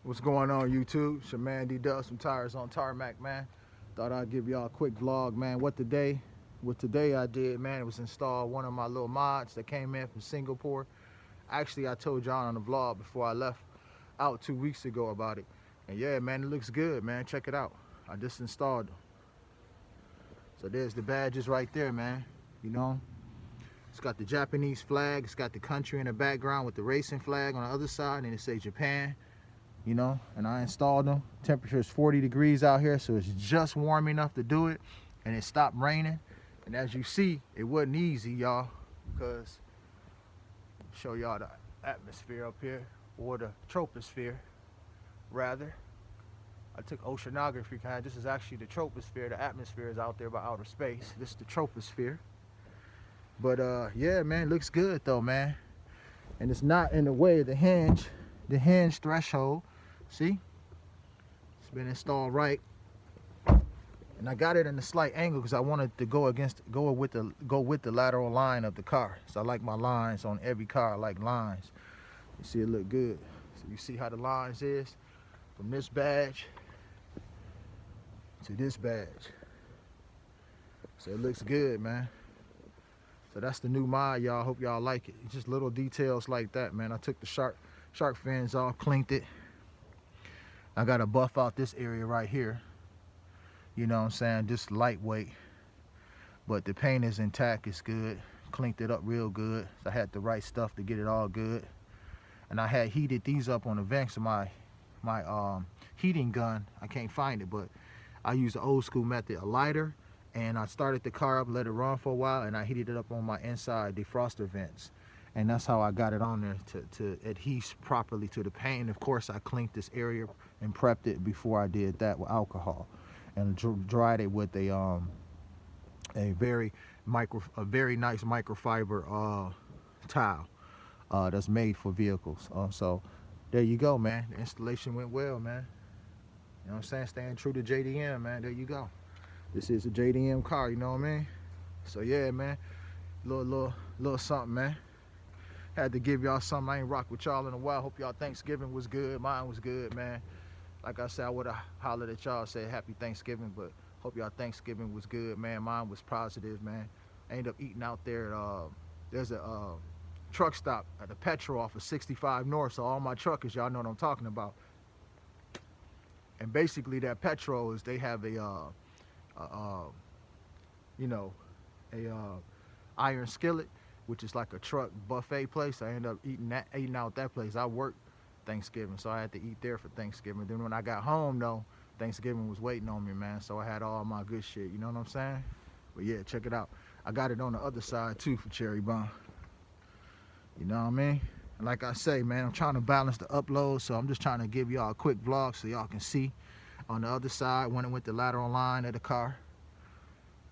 What's going on, YouTube? It's your man D-Dub, some tires on tarmac, man. Thought I'd give y'all a quick vlog, man. What today I did, man, it was install one of my little mods that came in from Singapore. Actually, I told y'all on the vlog before I left out 2 weeks ago about it. And yeah, man, it looks good, man. Check it out. I just installed them. So there's the badges right there, man. You know, it's got the Japanese flag. It's got the country in the background with the racing flag on the other side, and it says Japan. You know, and I installed them. Temperature is 40 degrees out here, so it's just warm enough to do it, and it stopped raining. And as you see, it wasn't easy, y'all, because show y'all the atmosphere up here, or the troposphere rather. I took oceanography. This is actually the troposphere. The atmosphere is out there by outer space. This is the troposphere. But yeah, man, it looks good though, man. And it's not in the way of the hinge threshold. See, it's been installed right, and I got it in a slight angle because I wanted to go with the lateral line of the car. So I like my lines on every car. I like lines. You see, it look good. So you see how the lines is from this badge to this badge. So it looks good, man. So that's the new mod, y'all. Hope y'all like it. It's just little details like that, man. I took the shark fins off, cleaned it. I got to buff out this area right here. You know what I'm saying? Just lightweight. But the paint is intact. It's good. Cleaned it up real good. So I had the right stuff to get it all good. And I had heated these up on the vents of my heating gun. I can't find it, but I used the old school method, a lighter. And I started the car up, let it run for a while, and I heated it up on my inside defroster vents. And that's how I got it on there to adhere properly to the paint. And of course, I cleaned this area and prepped it before I did that with alcohol, and dried it with a very nice microfiber tile that's made for vehicles. So there you go, man. The installation went well, man. You know what I'm saying? Staying true to JDM, man. There you go. This is a JDM car, you know what I mean? So yeah, man. Little something, man. Had to give y'all something. I ain't rocked with y'all in a while. Hope y'all Thanksgiving was good. Mine was good, man. Like I said, I would have hollered at y'all, said happy Thanksgiving, but hope y'all Thanksgiving was good, man. Mine was positive, man. I ended up eating out there. There's a truck stop at the petrol off of 65 North, so all my truckers, y'all know what I'm talking about. And basically that petrol is, they have a iron skillet, which is like a truck buffet place. I ended up eating out that place. I worked Thanksgiving, so I had to eat there for Thanksgiving. Then when I got home though, Thanksgiving was waiting on me, man. So I had all my good shit, you know what I'm saying? But yeah, check it out. I got it on the other side too for Cherry Bomb. You know what I mean? And like I say, man, I'm trying to balance the upload, so I'm just trying to give y'all a quick vlog so y'all can see. On the other side, when it went the lateral line of the car,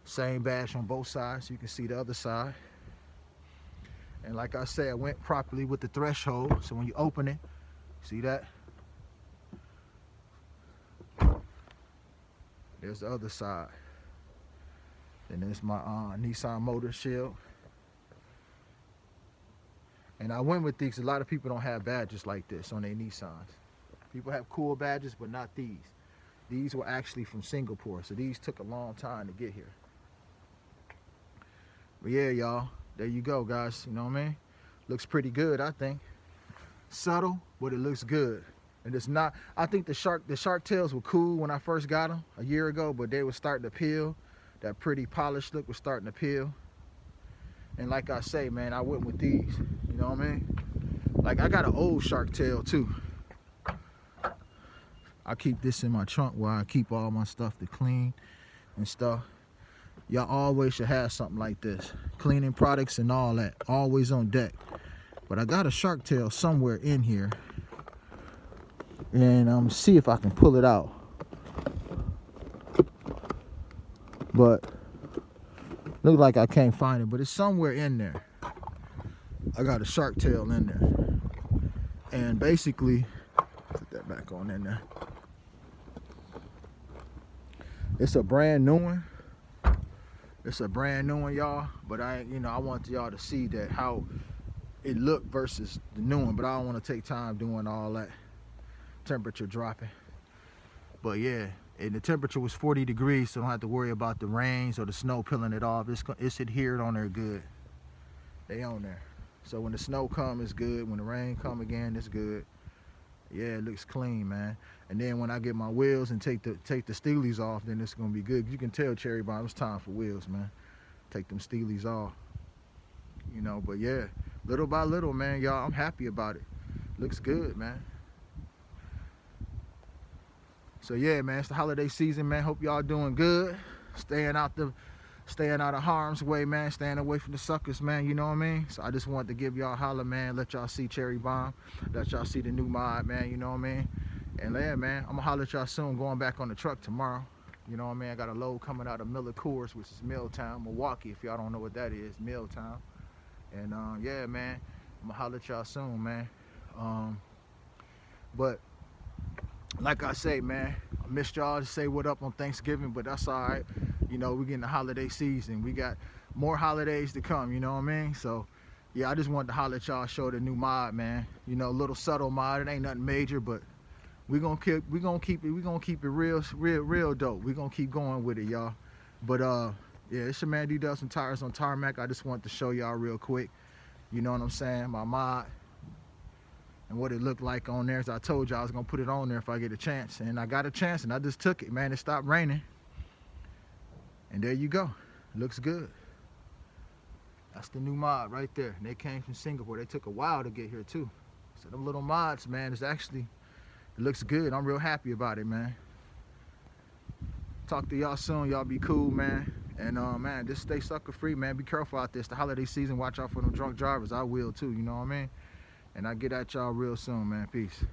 same badge on both sides, so you can see the other side. And like I said, I went properly with the threshold, so when you open it, see that? There's the other side. And there's my Nissan motor shield. And I went with these. A lot of people don't have badges like this on their Nissans. People have cool badges, but not these. These were actually from Singapore, so these took a long time to get here. But yeah, y'all, there you go, guys. You know what I mean? Looks pretty good, I think. Subtle, but it looks good. And it's not, I think the shark tails were cool when I first got them a year ago, but they were starting to peel. That pretty polished look was starting to peel. And like I say, man, I went with these. You know what I mean? Like, I got an old shark tail too. I keep this in my trunk where I keep all my stuff to clean and stuff. Y'all always should have something like this. Cleaning products and all that. Always on deck. But I got a shark tail somewhere in here. And I'm see if I can pull it out. But look like I can't find it, but it's somewhere in there. I got a shark tail in there. And basically, put that back on in there. It's a brand new one. It's a brand new one, y'all. But I want y'all to see that how it looked versus the new one. But I don't want to take time doing all that. temperature dropping. But yeah, and the temperature was 40 degrees, so don't have to worry about the rains or the snow peeling it off. It's adhered on there good. They on there. So when the snow come, it's good. When the rain come again, it's good. Yeah, it looks clean, man. And then when I get my wheels and take the steelies off, then it's gonna be good. You can tell Cherry Bomb, it's time for wheels, man. Take them steelies off. You know, but yeah, little by little, man, y'all, I'm happy about it. Looks good, man. So yeah, man, it's the holiday season, man. Hope y'all doing good. Staying out of harm's way, man. Staying away from the suckers, man. You know what I mean? So I just wanted to give y'all a holler, man. Let y'all see Cherry Bomb. Let y'all see the new mod, man. You know what I mean? And yeah, man, I'm gonna holler at y'all soon. Going back on the truck tomorrow. You know what I mean? I got a load coming out of Miller Coors, which is Milltown, Milwaukee. If y'all don't know what that is, Milltown. And yeah, man, I'm gonna holler at y'all soon, man. But like I say, man, I missed y'all to say what up on Thanksgiving, but that's all right. You know, we're getting the holiday season. We got more holidays to come, you know what I mean? So yeah, I just wanted to holler at y'all, show the new mod, man. You know, a little subtle mod. It ain't nothing major, but we're gonna keep it real dope. We're gonna keep going with it, y'all. But yeah, it's your man D-Dub from Tires on Tarmac. I just wanted to show y'all real quick. You know what I'm saying? My mod and what it looked like on there. As I told you, I was gonna put it on there if I get a chance, and I got a chance, and I just took it, man. It stopped raining, and there you go. Looks good. That's the new mod right there. And they came from Singapore. They took a while to get here too. So them little mods, man, it looks good. I'm real happy about it, man. Talk to y'all soon. Y'all be cool, man. And man, just stay sucker free, man. Be careful out there. It's the holiday season. Watch out for them drunk drivers. I will too, you know what I mean? And I get at y'all real soon, man. Peace.